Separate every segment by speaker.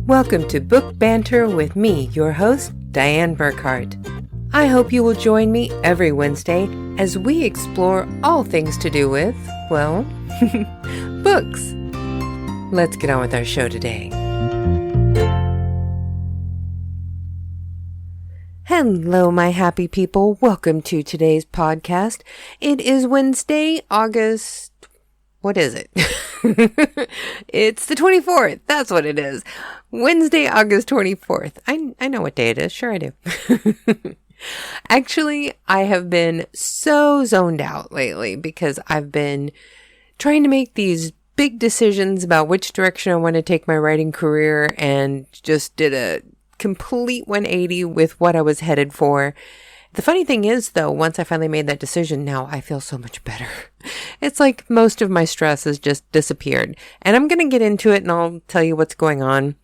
Speaker 1: Welcome to Book Banter with me, your host, Dianne Burkhart. I hope you will join me every Wednesday as we explore all things to do with, well, books. Let's get on with our show today. Hello, my happy people. Welcome to today's podcast. It is Wednesday, August... What is it? It's the 24th. That's what it is. Wednesday, August 24th. I know what day it is. Sure I do. Actually, I have been so zoned out lately because I've been trying to make these big decisions about which direction I want to take my writing career and just did a complete 180 with what I was headed for. The funny thing is, though, once I finally made that decision, now I feel so much better. It's like most of my stress has just disappeared. And I'm going to get into it and I'll tell you what's going on.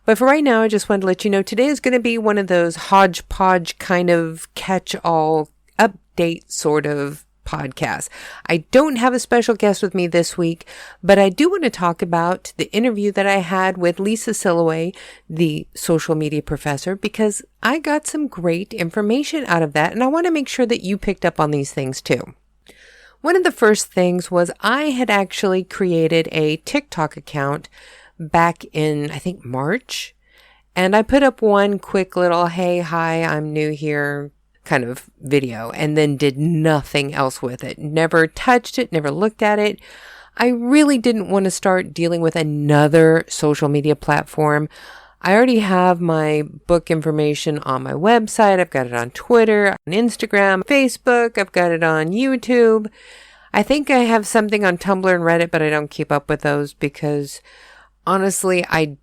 Speaker 1: But for right now, I just wanted to let you know today is going to be one of those hodgepodge kind of catch-all update sort of podcasts. I don't have a special guest with me this week, but I do want to talk about the interview that I had with Lisa Silloway, the social media professor, because I got some great information out of that, and I want to make sure that you picked up on these things too. One of the first things was I had actually created a TikTok account back in, I think, March, and I put up one quick little, hey, hi, I'm new here, kind of video, and then did nothing else with it. Never touched it, never looked at it. I really didn't want to start dealing with another social media platform. I already have my book information on my website. I've got it on Twitter, on Instagram, Facebook. I've got it on YouTube. I think I have something on Tumblr and Reddit, but I don't keep up with those because honestly, I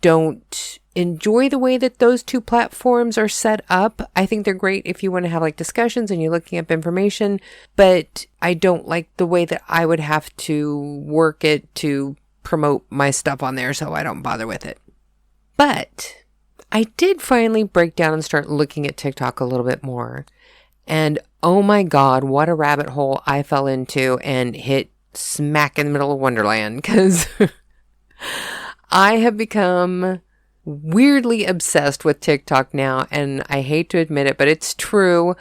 Speaker 1: don't enjoy the way that those two platforms are set up. I think they're great if you want to have like discussions and you're looking up information, but I don't like the way that I would have to work it to promote my stuff on there, so I don't bother with it. But I did finally break down and start looking at TikTok a little bit more. And oh my God, what a rabbit hole I fell into and hit smack in the middle of Wonderland, because I have become weirdly obsessed with TikTok now, and I hate to admit it, but it's true.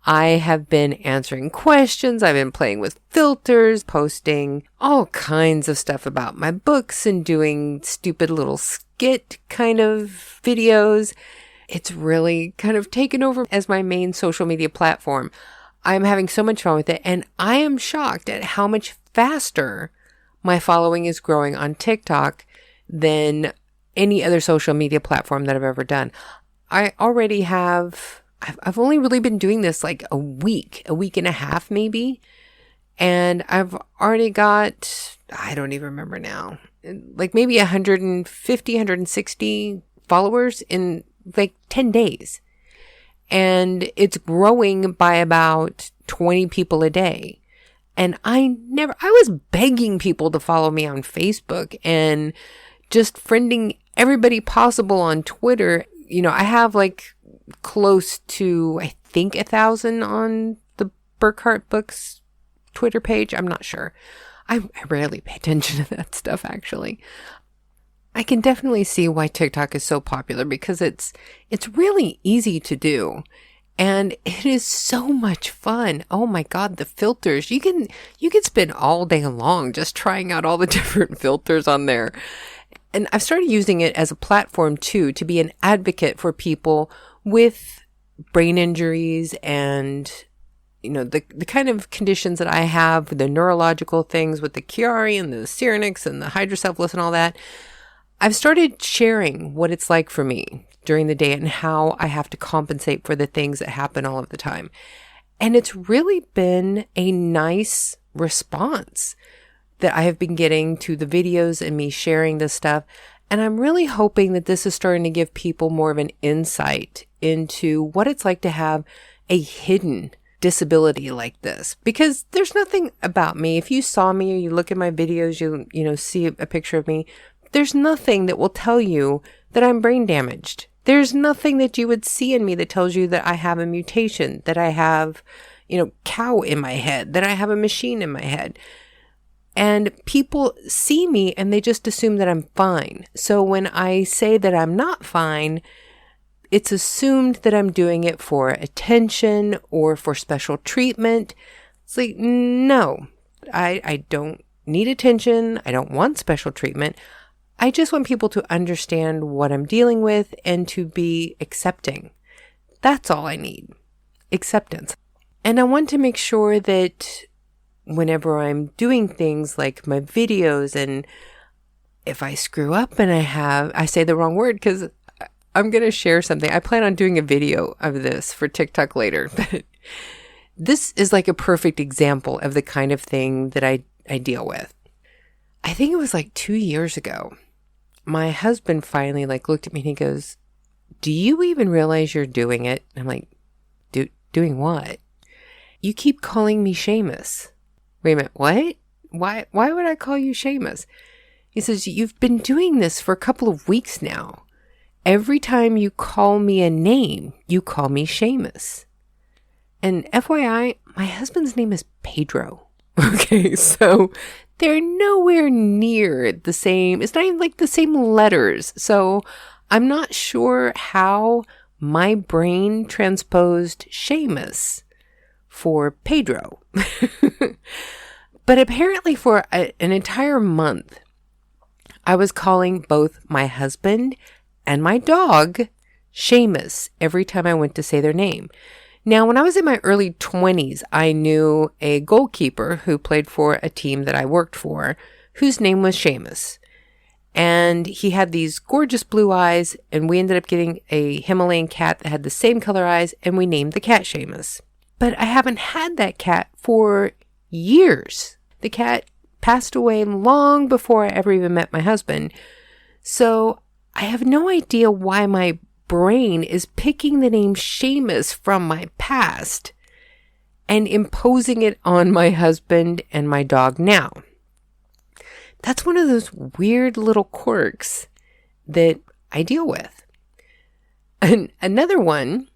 Speaker 1: I have been answering questions. I've been playing with filters, posting all kinds of stuff about my books and doing stupid little skit kind of videos. It's really kind of taken over as my main social media platform. I'm having so much fun with it, and I am shocked at how much faster my following is growing on TikTok than any other social media platform that I've ever done. I already have, I've only really been doing this like a week and a half maybe. And I've already got, I don't even remember now, like maybe 150, 160 followers in like 10 days. And it's growing by about 20 people a day. And I was begging people to follow me on Facebook and just friending everybody possible on Twitter. You know, I have like close to, I think 1,000 on the Burkhart Books Twitter page. I'm not sure. I rarely pay attention to that stuff, actually. I can definitely see why TikTok is so popular because it's really easy to do. And it is so much fun. Oh my God, the filters. You can spend all day long just trying out all the different filters on there. And I've started using it as a platform too, to be an advocate for people with brain injuries and, you know, the kind of conditions that I have, the neurological things with the Chiari and the Syrinx and the hydrocephalus and all that. I've started sharing what it's like for me during the day and how I have to compensate for the things that happen all of the time. And it's really been a nice response that I have been getting to the videos and me sharing this stuff. And I'm really hoping that this is starting to give people more of an insight into what it's like to have a hidden disability like this. Because there's nothing about me. If you saw me or you look at my videos, you see a picture of me, there's nothing that will tell you that I'm brain damaged. There's nothing that you would see in me that tells you that I have a mutation, that I have, cow in my head, that I have a machine in my head. And people see me and they just assume that I'm fine. So when I say that I'm not fine, it's assumed that I'm doing it for attention or for special treatment. It's like, no, I don't need attention. I don't want special treatment. I just want people to understand what I'm dealing with and to be accepting. That's all I need. Acceptance. And I want to make sure that whenever I'm doing things like my videos, and if I screw up and I say the wrong word, because I'm going to share something. I plan on doing a video of this for TikTok later, but this is like a perfect example of the kind of thing that I deal with. I think it was like 2 years ago. My husband finally looked at me and he goes, "Do you even realize you're doing it?" I'm like, doing what? "You keep calling me Seamus." Wait a minute, what? Why would I call you Seamus? He says, "You've been doing this for a couple of weeks now. Every time you call me a name, you call me Seamus." And FYI, my husband's name is Pedro. Okay, so they're nowhere near the same. It's not even like the same letters. So I'm not sure how my brain transposed Seamus for Pedro. But apparently for an entire month, I was calling both my husband and my dog Seamus every time I went to say their name. Now, when I was in my early 20s, I knew a goalkeeper who played for a team that I worked for, whose name was Seamus. And he had these gorgeous blue eyes, and we ended up getting a Himalayan cat that had the same color eyes, and we named the cat Seamus. But I haven't had that cat for years. The cat passed away long before I ever even met my husband. So I have no idea why my brain is picking the name Seamus from my past and imposing it on my husband and my dog now. That's one of those weird little quirks that I deal with. And another one,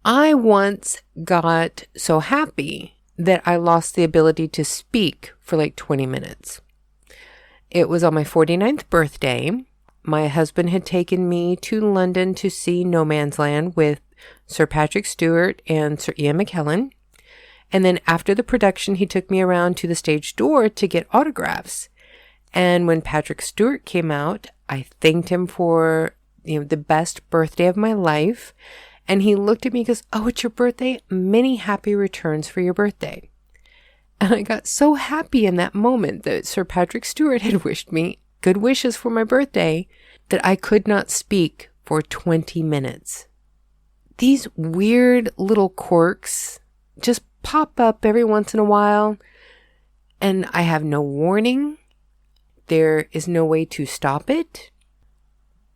Speaker 1: I once got so happy that I lost the ability to speak for like 20 minutes. It was on my 49th birthday. My husband had taken me to London to see No Man's Land with Sir Patrick Stewart and Sir Ian McKellen. And then after the production, he took me around to the stage door to get autographs. And when Patrick Stewart came out, I thanked him for, the best birthday of my life. And he looked at me and goes, "Oh, it's your birthday? Many happy returns for your birthday." And I got so happy in that moment that Sir Patrick Stewart had wished me good wishes for my birthday that I could not speak for 20 minutes. These weird little quirks just pop up every once in a while, and I have no warning. There is no way to stop it.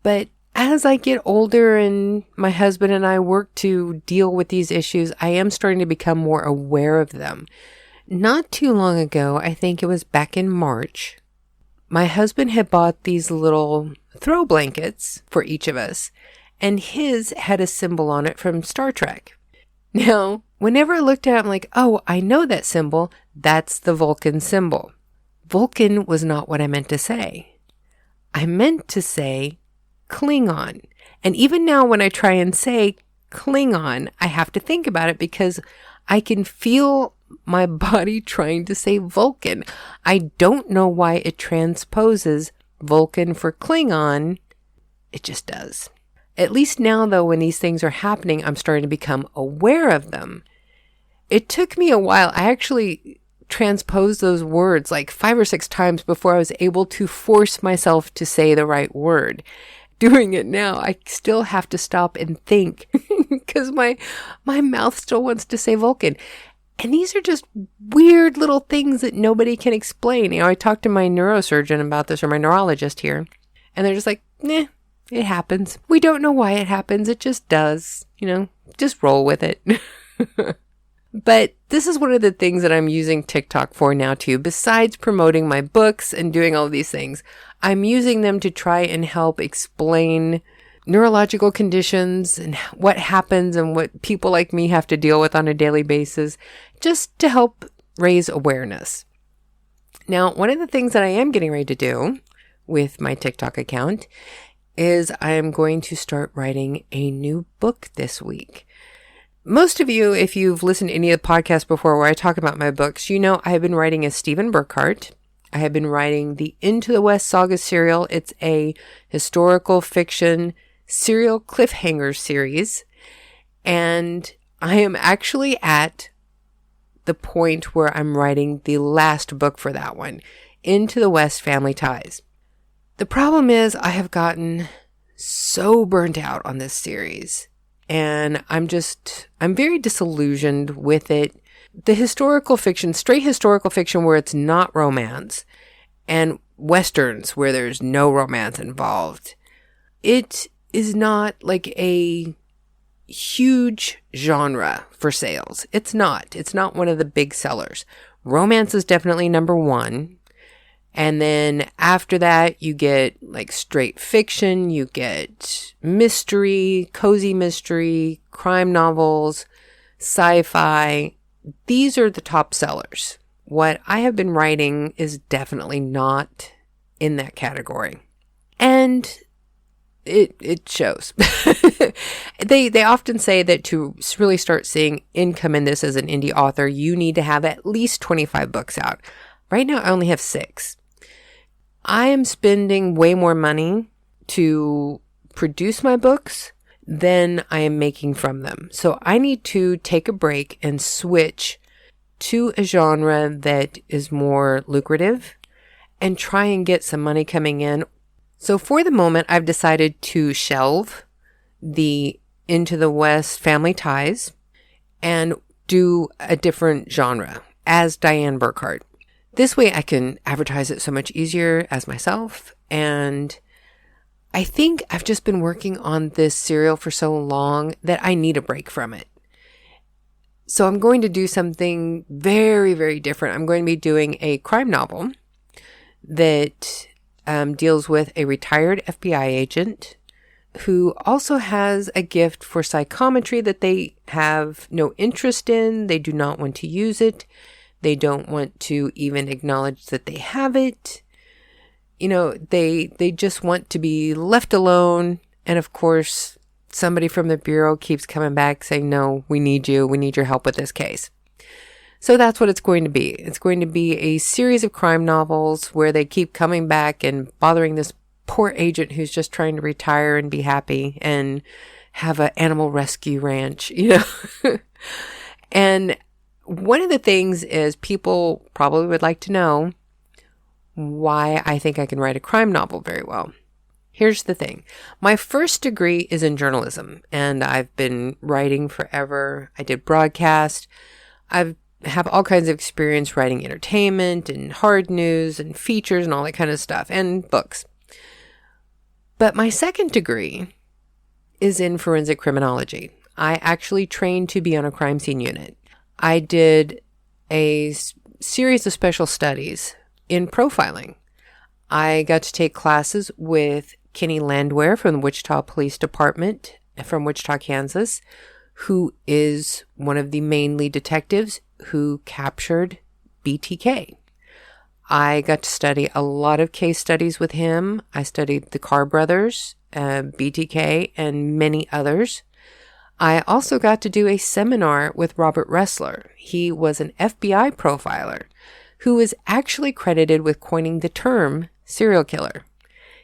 Speaker 1: But as I get older and my husband and I work to deal with these issues, I am starting to become more aware of them. Not too long ago, I think it was back in March, my husband had bought these little throw blankets for each of us, and his had a symbol on it from Star Trek. Now, whenever I looked at it, I'm like, oh, I know that symbol. That's the Vulcan symbol. Vulcan was not what I meant to say. I meant to say Klingon. And even now when I try and say Klingon, I have to think about it because I can feel my body trying to say Vulcan. I don't know why it transposes Vulcan for Klingon. It just does. At least now, though, when these things are happening, I'm starting to become aware of them. It took me a while. I actually transposed those words like 5 or 6 times before I was able to force myself to say the right word. Doing it now, I still have to stop and think because my mouth still wants to say Vulcan. And these are just weird little things that nobody can explain. I talked to my neurosurgeon about this, or my neurologist here, and they're just like, it happens. We don't know why it happens. It just does. Just roll with it. But this is one of the things that I'm using TikTok for now too. Besides promoting my books and doing all these things, I'm using them to try and help explain neurological conditions and what happens and what people like me have to deal with on a daily basis, just to help raise awareness. Now, one of the things that I am getting ready to do with my TikTok account is I am going to start writing a new book this week. Most of you, if you've listened to any of the podcasts before where I talk about my books, you know I have been writing a Stephen Burkhart. I have been writing the Into the West Saga serial. It's a historical fiction serial cliffhanger series. And I am actually at the point where I'm writing the last book for that one, Into the West Family Ties. The problem is I have gotten so burnt out on this series. And I'm very disillusioned with it. The historical fiction, straight historical fiction where it's not romance, and westerns where there's no romance involved, it is not like a huge genre for sales. It's not one of the big sellers. Romance is definitely number one. And then after that, you get like straight fiction, you get mystery, cozy mystery, crime novels, sci-fi. These are the top sellers. What I have been writing is definitely not in that category. And it shows. They often say that to really start seeing income in this as an indie author, you need to have at least 25 books out. Right now, I only have 6. I am spending way more money to produce my books than I am making from them. So I need to take a break and switch to a genre that is more lucrative and try and get some money coming in. So for the moment, I've decided to shelve the Into the West Family Ties and do a different genre as Dianne Burkhart. This way I can advertise it so much easier as myself. And I think I've just been working on this serial for so long that I need a break from it. So I'm going to do something very, very different. I'm going to be doing a crime novel that deals with a retired FBI agent who also has a gift for psychometry that they have no interest in. They do not want to use it. They don't want to even acknowledge that they have it. You know, they just want to be left alone. And of course, somebody from the bureau keeps coming back saying, no, we need you. We need your help with this case. So that's what it's going to be. It's going to be a series of crime novels where they keep coming back and bothering this poor agent who's just trying to retire and be happy and have an animal rescue ranch, you know. And one of the things is people probably would like to know why I think I can write a crime novel very well. Here's the thing. My first degree is in journalism, and I've been writing forever. I did broadcast. I have all kinds of experience writing entertainment and hard news and features and all that kind of stuff, and books. But my second degree is in forensic criminology. I actually trained to be on a crime scene unit. I did a series of special studies in profiling. I got to take classes with Kenny Landwehr from the Wichita Police Department from Wichita, Kansas, who is one of the main lead detectives who captured BTK. I got to study a lot of case studies with him. I studied the Carr brothers, BTK, and many others. I also got to do a seminar with Robert Ressler. He was an FBI profiler who is actually credited with coining the term serial killer.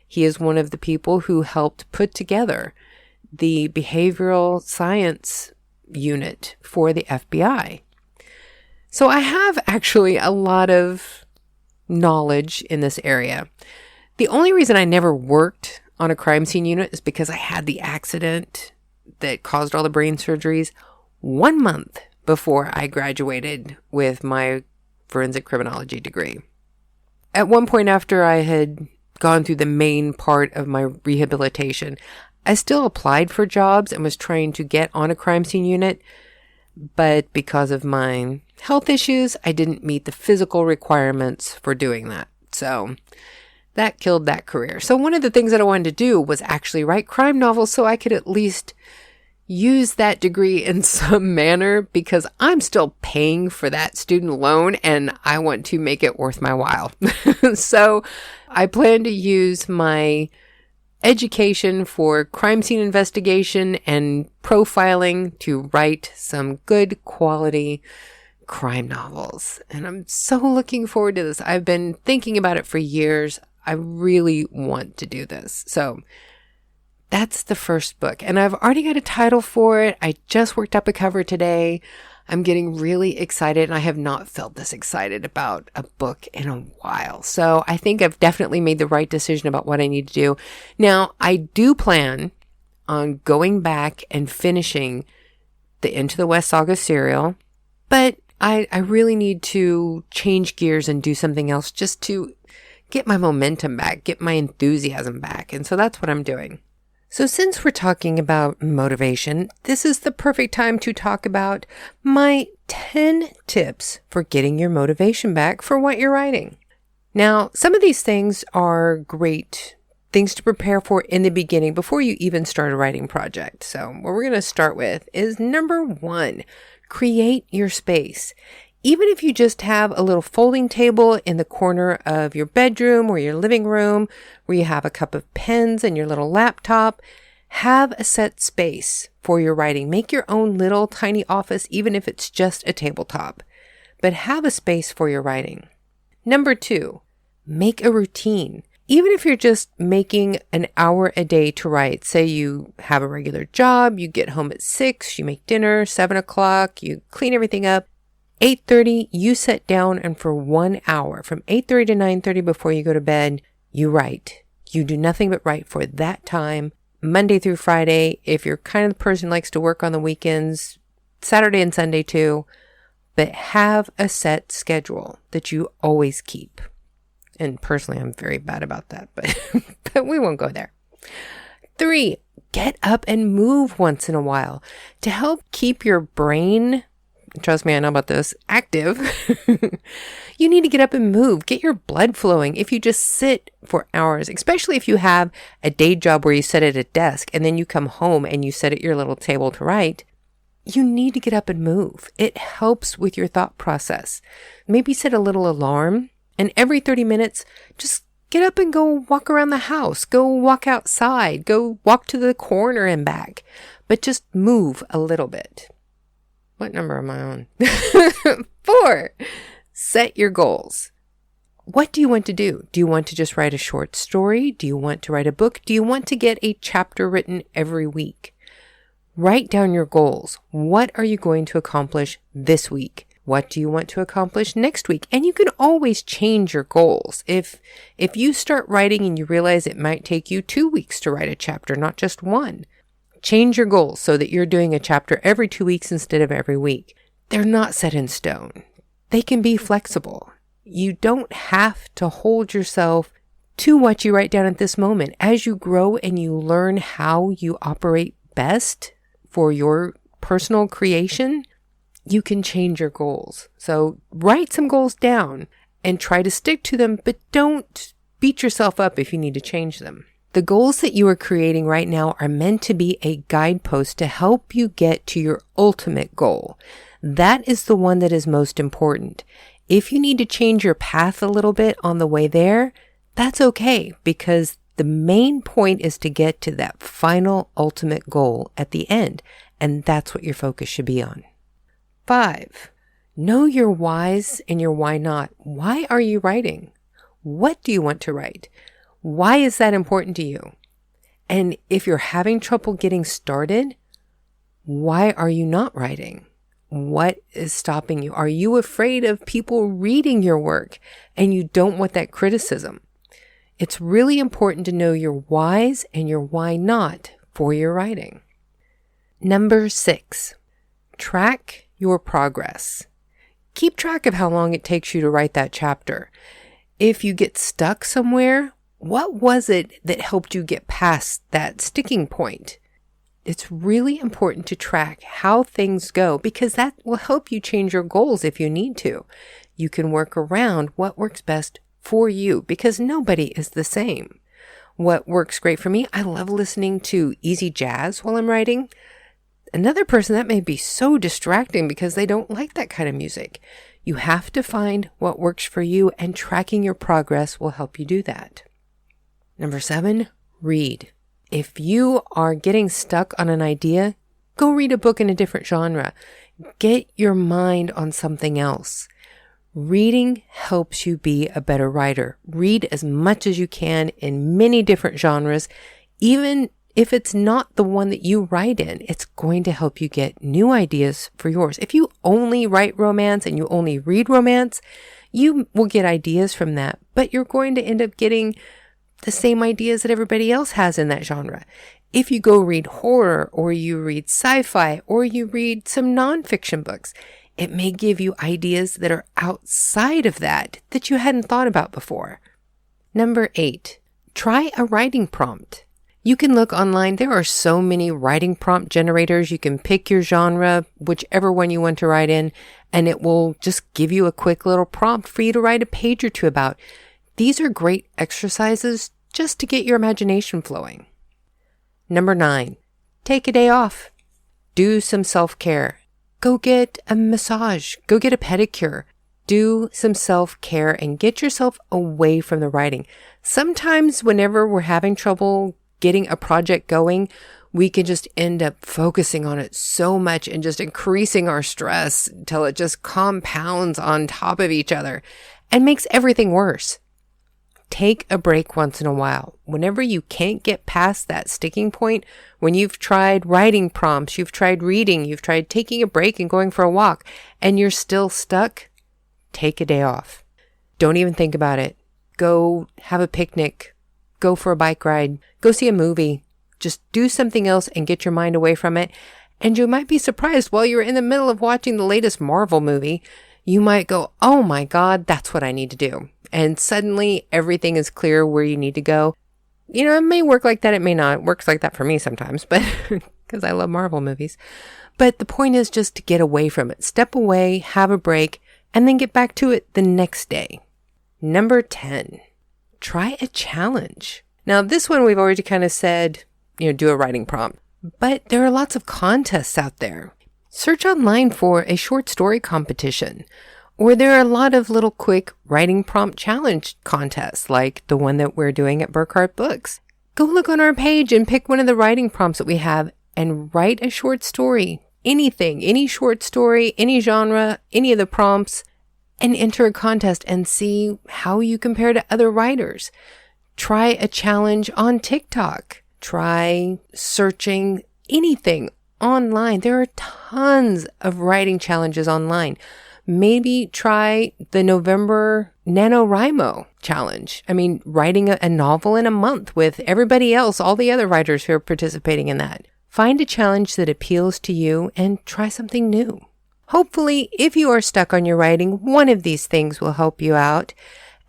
Speaker 1: He is one of the people who helped put together the behavioral science unit for the FBI. So I have actually a lot of knowledge in this area. The only reason I never worked on a crime scene unit is because I had the accident that caused all the brain surgeries 1 month before I graduated with my forensic criminology degree. At one point after I had gone through the main part of my rehabilitation, I still applied for jobs and was trying to get on a crime scene unit, but because of my health issues, I didn't meet the physical requirements for doing that. So that killed that career. So one of the things that I wanted to do was actually write crime novels so I could at least use that degree in some manner because I'm still paying for that student loan and I want to make it worth my while. So I plan to use my education for crime scene investigation and profiling to write some good quality crime novels. And I'm so looking forward to this. I've been thinking about it for years. I really want to do this. So that's the first book. And I've already got a title for it. I just worked up a cover today. I'm getting really excited, and I have not felt this excited about a book in a while. So I think I've definitely made the right decision about what I need to do. Now, I do plan on going back and finishing the Into the West Saga serial, but I really need to change gears and do something else just to get my momentum back, get my enthusiasm back. And so that's what I'm doing. So since we're talking about motivation, this is the perfect time to talk about my 10 tips for getting your motivation back for what you're writing. Now, some of these things are great things to prepare for in the beginning before you even start a writing project. So what we're going to start with is number 1, create your space. Even if you just have a little folding table in the corner of your bedroom or your living room where you have a cup of pens and your little laptop, have a set space for your writing. Make your own little tiny office, even if it's just a tabletop, but have a space for your writing. Number 2, make a routine. Even if you're just making an hour a day to write, say you have a regular job, you get home at 6, you make dinner, 7 o'clock, you clean everything up, 8:30, you sit down and for 1 hour, from 8:30 to 9:30 before you go to bed, you write. You do nothing but write for that time, Monday through Friday. If you're kind of the person who likes to work on the weekends, Saturday and Sunday too, but have a set schedule that you always keep. And personally, I'm very bad about that, but we won't go there. 3, get up and move once in a while to help keep your brain, trust me, I know about this, active. You need to get up and move, get your blood flowing. If you just sit for hours, especially if you have a day job where you sit at a desk and then you come home and you sit at your little table to write, you need to get up and move. It helps with your thought process. Maybe set a little alarm, and every 30 minutes, just get up and go walk around the house, go walk outside, go walk to the corner and back, but just move a little bit. What number am I on? 4, set your goals. What do you want to do? Do you want to just write a short story? Do you want to write a book? Do you want to get a chapter written every week? Write down your goals. What are you going to accomplish this week? What do you want to accomplish next week? And you can always change your goals. If you start writing and you realize it might take you 2 weeks to write a chapter, not just 1, change your goals so that you're doing a chapter every 2 weeks instead of every week. They're not set in stone. They can be flexible. You don't have to hold yourself to what you write down at this moment. As you grow and you learn how you operate best for your personal creation, you can change your goals. So write some goals down and try to stick to them, but don't beat yourself up if you need to change them. The goals that you are creating right now are meant to be a guidepost to help you get to your ultimate goal. That is the one that is most important. If you need to change your path a little bit on the way there, that's okay, because the main point is to get to that final ultimate goal at the end, and that's what your focus should be on. 5, know your whys and your why not. Why are you writing? What do you want to write? Why is that important to you? And if you're having trouble getting started, why are you not writing? What is stopping you? Are you afraid of people reading your work and you don't want that criticism? It's really important to know your whys and your why not for your writing. Number 6, track your progress. Keep track of how long it takes you to write that chapter. If you get stuck somewhere, what was it that helped you get past that sticking point? It's really important to track how things go, because that will help you change your goals if you need to. You can work around what works best for you, because nobody is the same. What works great for me, I love listening to easy jazz while I'm writing. Another person, that may be so distracting because they don't like that kind of music. You have to find what works for you, and tracking your progress will help you do that. Number 7, read. If you are getting stuck on an idea, go read a book in a different genre. Get your mind on something else. Reading helps you be a better writer. Read as much as you can in many different genres. Even if it's not the one that you write in, it's going to help you get new ideas for yours. If you only write romance and you only read romance, you will get ideas from that, but you're going to end up getting the same ideas that everybody else has in that genre. If you go read horror, or you read sci-fi, or you read some nonfiction books, it may give you ideas that are outside of that you hadn't thought about before. Number 8, try a writing prompt. You can look online. There are so many writing prompt generators. You can pick your genre, whichever one you want to write in, and it will just give you a quick little prompt for you to write a page or two about. These are great exercises just to get your imagination flowing. Number 9, take a day off. Do some self-care. Go get a massage. Go get a pedicure. Do some self-care and get yourself away from the writing. Sometimes whenever we're having trouble getting a project going, we can just end up focusing on it so much and just increasing our stress until it just compounds on top of each other and makes everything worse. Take a break once in a while. Whenever you can't get past that sticking point, when you've tried writing prompts, you've tried reading, you've tried taking a break and going for a walk, and you're still stuck, take a day off. Don't even think about it. Go have a picnic. Go for a bike ride. Go see a movie. Just do something else and get your mind away from it. And you might be surprised, while you're in the middle of watching the latest Marvel movie, you might go, oh my God, that's what I need to do. And suddenly everything is clear where you need to go. You know, it may work like that. It may not. It works like that for me sometimes, but because I love Marvel movies. But the point is just to get away from it. Step away, have a break, and then get back to it the next day. Number 10, try a challenge. Now, this one we've already kind of said, do a writing prompt. But there are lots of contests out there. Search online for a short story competition. Or there are a lot of little quick writing prompt challenge contests like the one that we're doing at Burkhart Books. Go look on our page and pick one of the writing prompts that we have and write a short story. Anything, any short story, any genre, any of the prompts, and enter a contest and see how you compare to other writers. Try a challenge on TikTok. Try searching anything online. There are tons of writing challenges online. Maybe try the November NaNoWriMo challenge. Writing a novel in a month with everybody else, all the other writers who are participating in that. Find a challenge that appeals to you and try something new. Hopefully, if you are stuck on your writing, one of these things will help you out.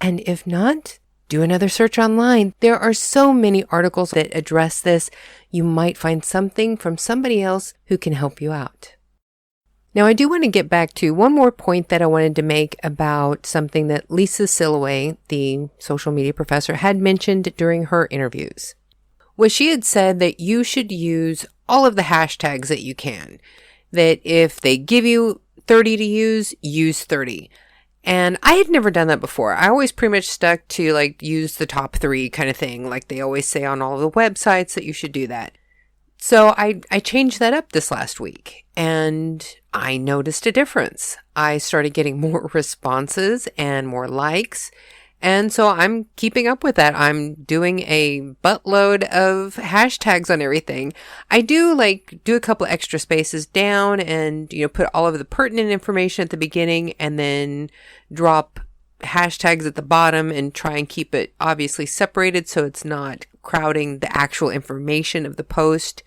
Speaker 1: And if not, do another search online. There are so many articles that address this. You might find something from somebody else who can help you out. Now, I do want to get back to one more point that I wanted to make about something that Lisa Silloway, the social media professor, had mentioned during her interviews. Was she had said that you should use all of the hashtags that you can. That if they give you 30 to use 30. And I had never done that before. I always pretty much stuck to use the top 3 kind of thing. Like they always say on all the websites that you should do that. So I changed that up this last week and I noticed a difference. I started getting more responses and more likes. And so I'm keeping up with that. I'm doing a buttload of hashtags on everything. I do do a couple of extra spaces down and, put all of the pertinent information at the beginning and then drop hashtags at the bottom and try and keep it obviously separated so it's not crowding the actual information of the post.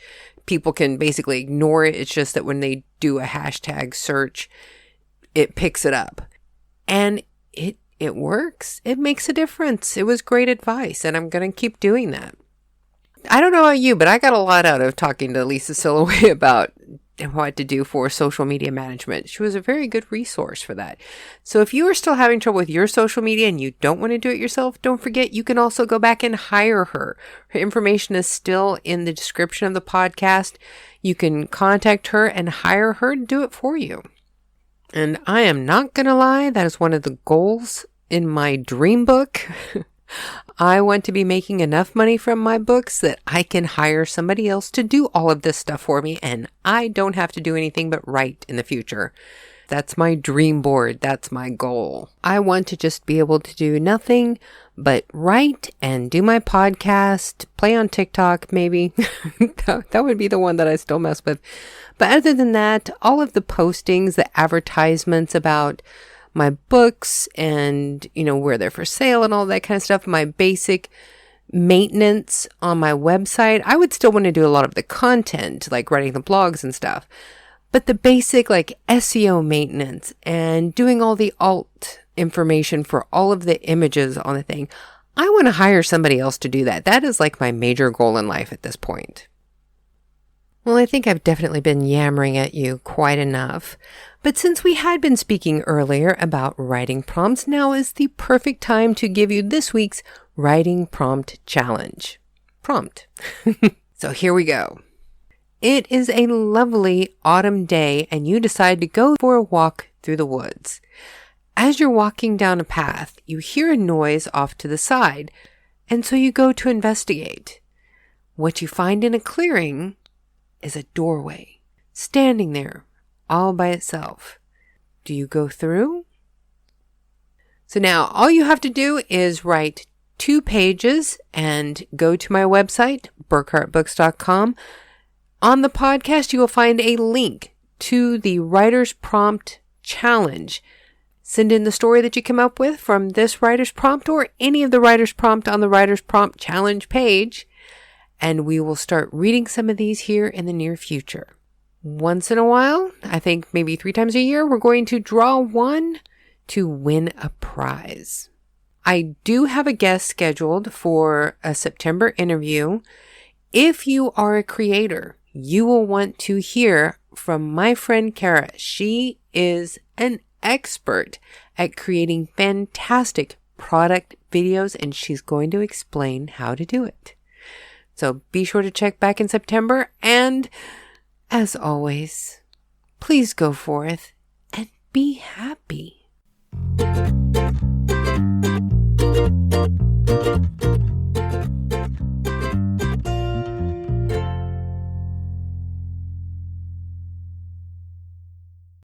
Speaker 1: People can basically ignore it. It's just that when they do a hashtag search, it picks it up. And it works. It makes a difference. It was great advice, and I'm going to keep doing that. I don't know about you, but I got a lot out of talking to Lisa Silloway about and what to do for social media management. She was a very good resource for that. So if you are still having trouble with your social media and you don't want to do it yourself, don't forget you can also go back and hire her. Her information is still in the description of the podcast. You can contact her and hire her to do it for you. And I am not going to lie, that is one of the goals in my dream book. I want to be making enough money from my books that I can hire somebody else to do all of this stuff for me, and I don't have to do anything but write in the future. That's my dream board. That's my goal. I want to just be able to do nothing but write and do my podcast, play on TikTok maybe. That would be the one that I still mess with. But other than that, all of the postings, the advertisements about my books and, where they're for sale and all that kind of stuff, my basic maintenance on my website, I would still want to do a lot of the content, like writing the blogs and stuff. But the basic like SEO maintenance and doing all the alt information for all of the images on the thing, I want to hire somebody else to do that. That is like my major goal in life at this point. Well, I think I've definitely been yammering at you quite enough. But since we had been speaking earlier about writing prompts, now is the perfect time to give you this week's writing prompt challenge. Prompt. So here we go. It is a lovely autumn day and you decide to go for a walk through the woods. As you're walking down a path, you hear a noise off to the side, and so you go to investigate. What you find in a clearing is a doorway, standing there all by itself. Do you go through? So now all you have to do is write 2 pages and go to my website, burkhartbooks.com. On the podcast, you will find a link to the Writer's Prompt Challenge. Send in the story that you come up with from this writer's prompt or any of the writer's prompt on the Writer's Prompt Challenge page, and we will start reading some of these here in the near future. Once in a while, I think maybe 3 times a year, we're going to draw one to win a prize. I do have a guest scheduled for a September interview. If you are a creator, you will want to hear from my friend Kara. She is an expert at creating fantastic product videos, and she's going to explain how to do it. So be sure to check back in September, and as always, please go forth and be happy.